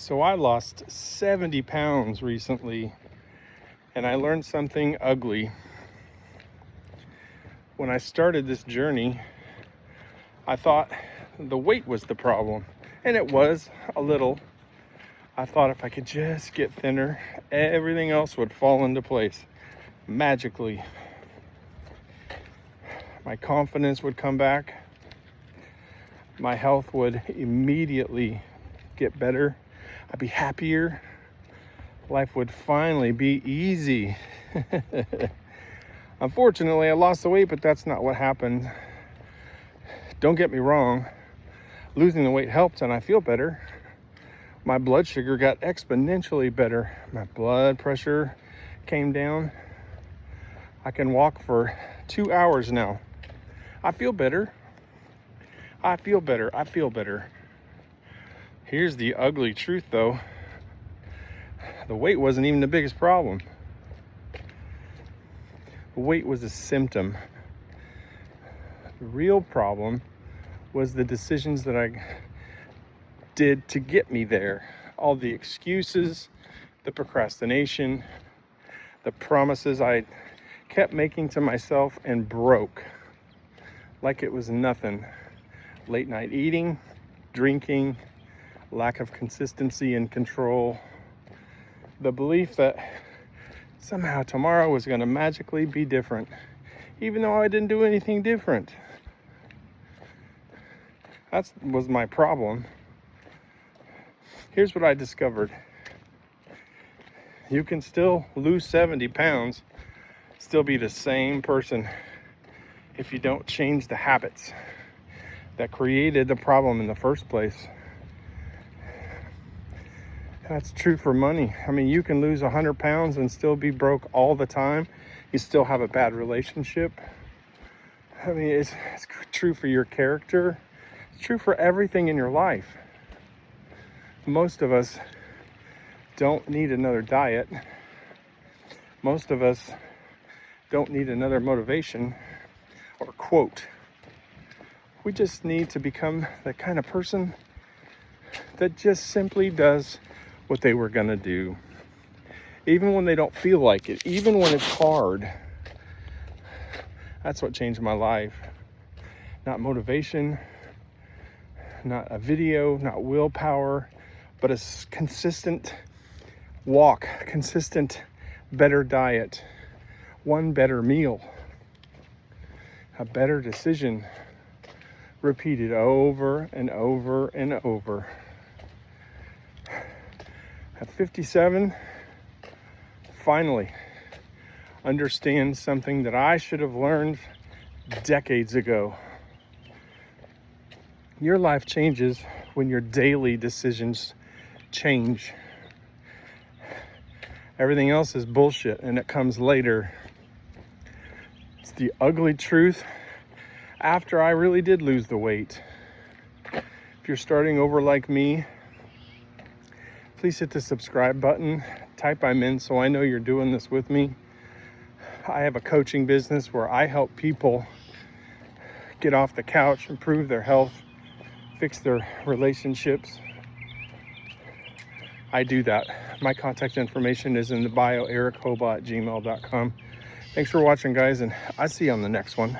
So I lost 70 pounds recently, and I learned something ugly. When I started this journey, I thought the weight was the problem, and it was a little. I thought if I could just get thinner, everything else would fall into place magically. My confidence would come back. My health would immediately get better. I'd be happier. Life would finally be easy. Unfortunately, I lost the weight, but that's not what happened. Don't get me wrong. Losing the weight helped and I feel better. My blood sugar got exponentially better. My blood pressure came down. I can walk for 2 hours now. I feel better. I feel better. I feel better. Here's the ugly truth though. The weight wasn't even the biggest problem. The weight was a symptom. The real problem was the decisions that I did to get me there. All the excuses, the procrastination, the promises I kept making to myself and broke like it was nothing. Late night eating, drinking, lack of consistency and control, the belief that somehow tomorrow was going to magically be different, even though I didn't do anything different. That was my problem. Here's what I discovered. You can still lose 70 pounds, still be the same person if you don't change the habits that created the problem in the first place. That's true for money. I mean, you can lose 100 pounds and still be broke all the time. You still have a bad relationship. I mean, it's true for your character. It's true for everything in your life. Most of us don't need another diet. Most of us don't need another motivation or quote. We just need to become the kind of person that just simply does what they were gonna do, even when they don't feel like it, even when it's hard. That's what changed my life. Not motivation, not a video, not willpower, but a consistent walk, consistent better diet, one better meal, a better decision, repeated over and over and over. At 57, finally understand something that I should have learned decades ago. Your life changes when your daily decisions change. Everything else is bullshit and it comes later. It's the ugly truth after I really did lose the weight. If you're starting over like me, please hit the subscribe button, type I'm in so I know you're doing this with me. I have a coaching business where I help people get off the couch, improve their health, fix their relationships. I do that. My contact information is in the bio, erichobaugh@gmail.com. Thanks for watching, guys, and I'll see you on the next one.